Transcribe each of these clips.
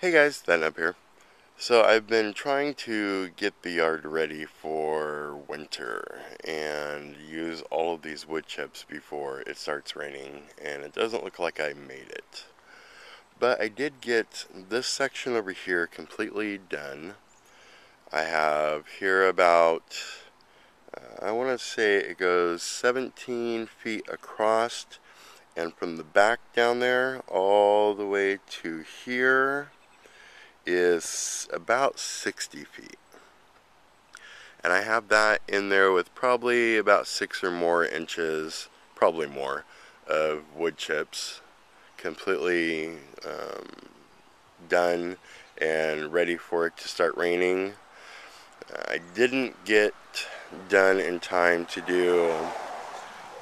Hey guys, Thatnub here. So I've been trying to get the yard ready for winter and use all of these wood chips before it starts raining, and it doesn't look like I made it. But I did get this section over here completely done. I have here about, I want to say it goes 17 feet across, and from the back down there all the way to here is about 60 feet. And I have that in there with probably about 6 or more inches, probably more, of wood chips completely done and ready for it to start raining. I didn't get done in time to do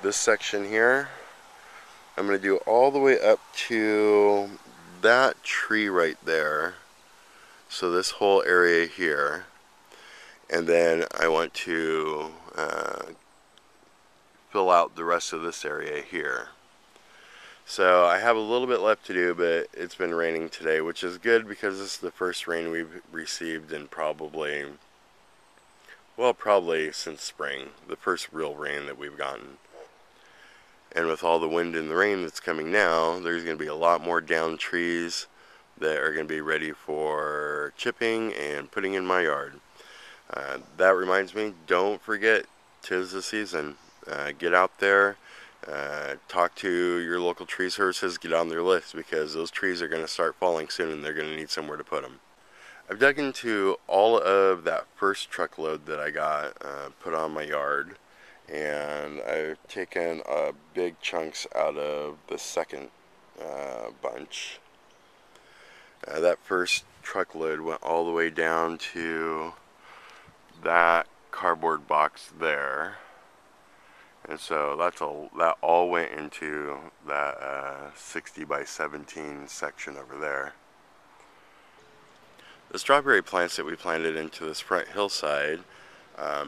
this section here. I'm going to do all the way up to that tree right there. So this whole area here, and then I want to fill out the rest of this area here. So I have a little bit left to do, but it's been raining today, which is good because this is the first rain we've received in probably since spring, the first real rain that we've gotten. And with all the wind and the rain that's coming now, there's going to be a lot more downed trees that are going to be ready for chipping and putting in my yard. That reminds me, don't forget, 'tis the season. Get out there, talk to your local tree services, get on their list, because those trees are going to start falling soon and they're going to need somewhere to put them. I've dug into all of that first truckload that I got put on my yard, and I've taken big chunks out of the second bunch. That first truckload went all the way down to that cardboard box there, and so that all went into that 60 by 17 section over there. The strawberry plants that we planted into this front hillside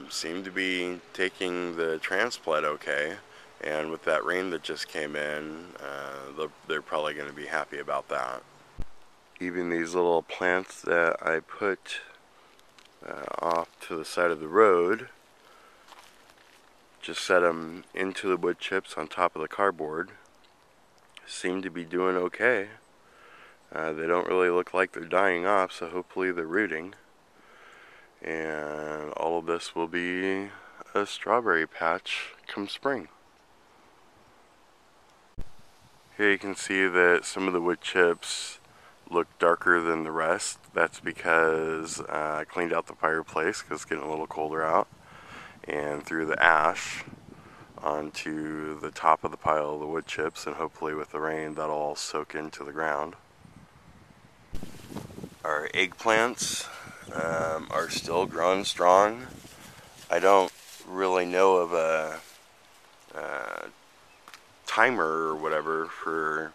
seem to be taking the transplant okay, and with that rain that just came in, they're probably going to be happy about that. Even these little plants that I put off to the side of the road, just set them into the wood chips on top of the cardboard, seem to be doing okay. They don't really look like they're dying off, so hopefully they're rooting. And all of this will be a strawberry patch come spring. Here you can see that some of the wood chips look darker than the rest. That's because I cleaned out the fireplace because it's getting a little colder out, and threw the ash onto the top of the pile of the wood chips, and hopefully with the rain that'll all soak into the ground. Our eggplants are still growing strong. I don't really know of a timer or whatever for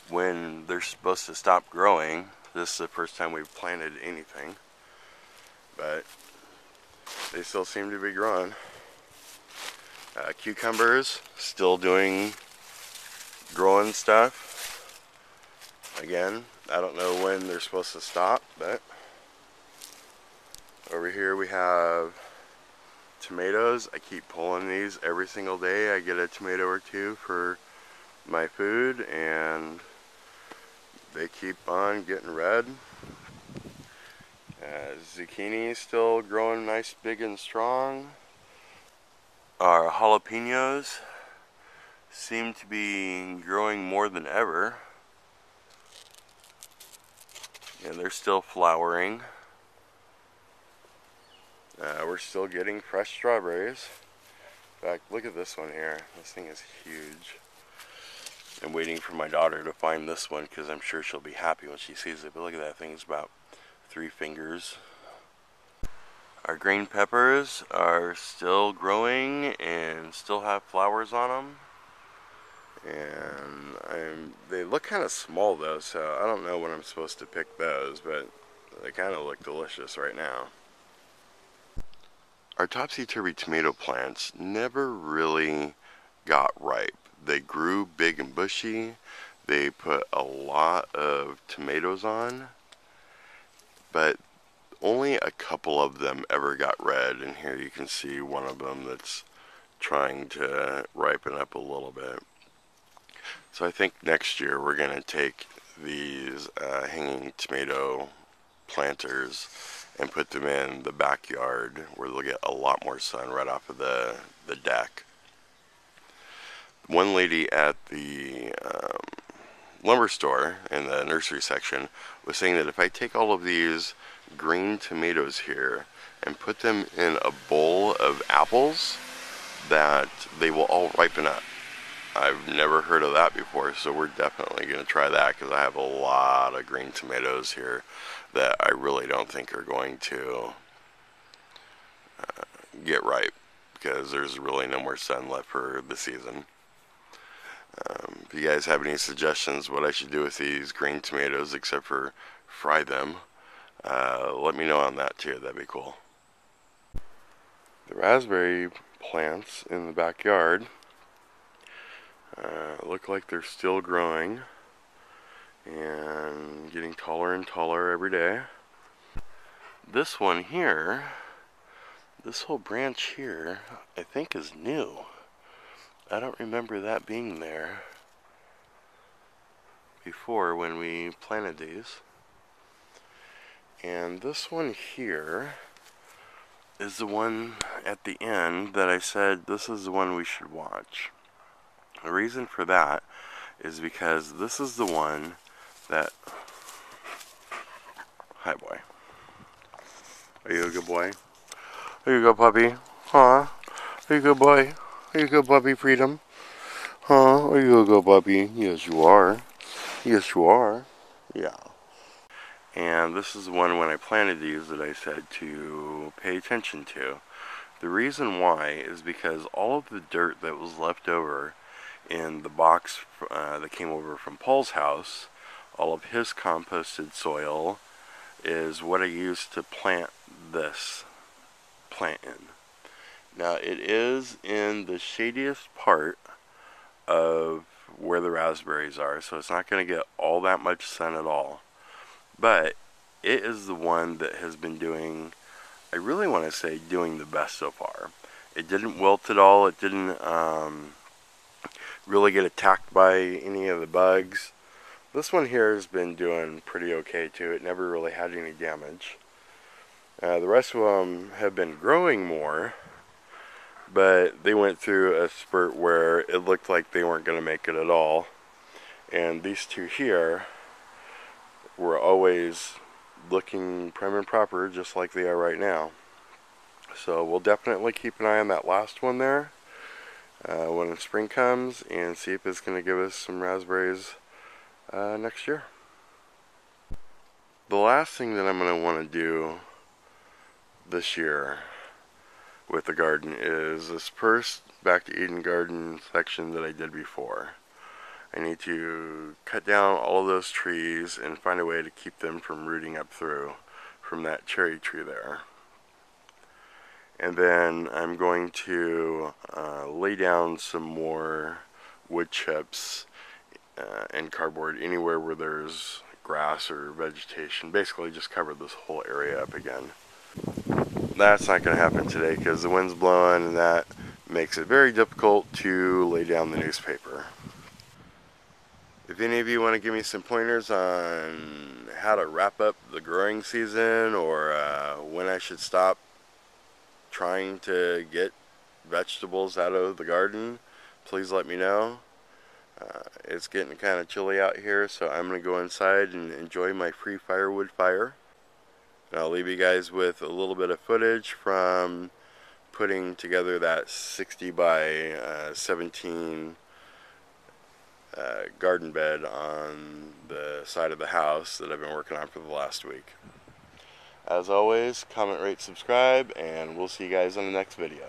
when they're supposed to stop growing. This is the first time we've planted anything, but they still seem to be growing. Cucumbers still growing stuff. Again, I don't know when they're supposed to stop, but over here we have tomatoes. I keep pulling these every single day. I get a tomato or two for my food, and they keep on getting red. Zucchini is still growing nice, big, and strong. Our jalapenos seem to be growing more than ever, and they're still flowering. We're still getting fresh strawberries. In fact, look at this one here. This thing is huge. I'm waiting for my daughter to find this one because I'm sure she'll be happy when she sees it. But look at that thing, it's about 3 fingers. Our green peppers are still growing and still have flowers on them. And they look kind of small though, so I don't know when I'm supposed to pick those, but they kind of look delicious right now. Our topsy-turvy tomato plants never really got ripe. They grew big and bushy. They put a lot of tomatoes on, but only a couple of them ever got red, and here you can see one of them that's trying to ripen up a little bit. So I think next year we're going to take these hanging tomato planters and put them in the backyard where they'll get a lot more sun right off of the deck. One lady at the lumber store in the nursery section was saying that if I take all of these green tomatoes here and put them in a bowl of apples, that they will all ripen up. I've never heard of that before, so we're definitely going to try that because I have a lot of green tomatoes here that I really don't think are going to get ripe because there's really no more sun left for the season. If you guys have any suggestions what I should do with these green tomatoes except for fry them, let me know on that too. That'd be cool. The raspberry plants in the backyard look like they're still growing and getting taller and taller every day. This one here, this whole branch here, I think is new. I don't remember that being there before when we planted these. And this one here is the one at the end that I said this is the one we should watch. The reason for that is because this is the one that... Hi, boy. Are you a good boy? Are you a good puppy? Huh? Are you a good boy? Are you a good puppy, Freedom? Huh? Are you a good puppy? Yes, you are. Yes, you are. Yeah. And this is the one when I planted these that I said to pay attention to. The reason why is because all of the dirt that was left over in the box that came over from Paul's house, all of his composted soil, is what I used to plant this plant in. Now it is in the shadiest part of where the raspberries are, so it's not going to get all that much sun at all. But it is the one that has been doing, I really want to say, doing the best so far. It didn't wilt at all. It didn't really get attacked by any of the bugs. This one here has been doing pretty okay too. It never really had any damage. The rest of them have been growing more, but they went through a spurt where it looked like they weren't going to make it at all. And these two here were always looking prim and proper, just like they are right now. So we'll definitely keep an eye on that last one there when the spring comes and see if it's going to give us some raspberries next year. The last thing that I'm going to want to do this year with the garden is this first Back to Eden garden section that I did before. I need to cut down all of those trees and find a way to keep them from rooting up through from that cherry tree there. And then I'm going to lay down some more wood chips and cardboard anywhere where there's grass or vegetation. Basically just cover this whole area up again. That's not going to happen today because the wind's blowing and that makes it very difficult to lay down the newspaper. If any of you want to give me some pointers on how to wrap up the growing season or when I should stop trying to get vegetables out of the garden, please let me know. It's getting kind of chilly out here, so I'm going to go inside and enjoy my free firewood fire. And I'll leave you guys with a little bit of footage from putting together that 60 by 17 garden bed on the side of the house that I've been working on for the last week. As always, comment, rate, subscribe, and we'll see you guys on the next video.